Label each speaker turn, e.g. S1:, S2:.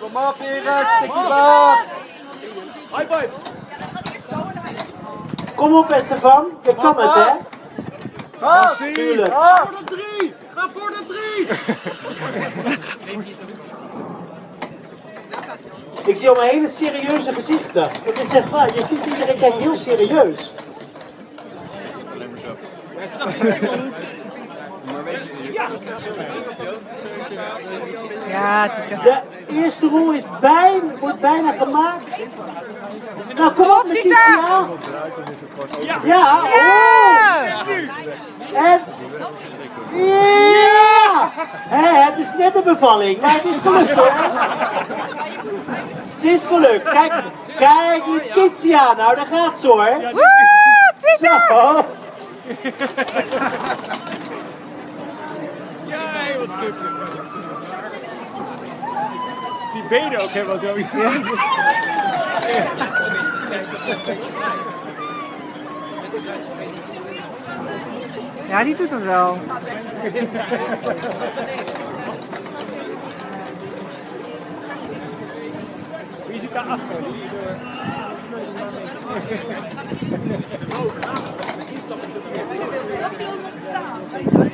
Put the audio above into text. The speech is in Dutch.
S1: Kom op, Iris, stukje laat.
S2: High five.
S3: Kom op, Estefan. Je kan het, hè?
S1: Gas,
S3: Tuurlijk.
S1: gas.
S4: Voor de 3! Ga voor de 3!
S3: Ik zie allemaal hele serieuze gezichten. Dat is echt waar. Je ziet iedereen kijkt heel serieus.
S5: Ja, Tita.
S3: De eerste rol wordt bijna gemaakt. Nou, kom op,
S5: Tita.
S3: Letitia. Ja, oh. En... Ja! Het is net een bevalling, maar het is gelukt hoor. Het is gelukt. Kijk Letitia, nou daar gaat ze hoor.
S5: Woe, Tita!
S3: Zo.
S4: Ja, wat goed. Die benen ook helemaal zo.
S5: Ja, die doet het wel.
S4: Wie zit daar achter?
S2: Oh,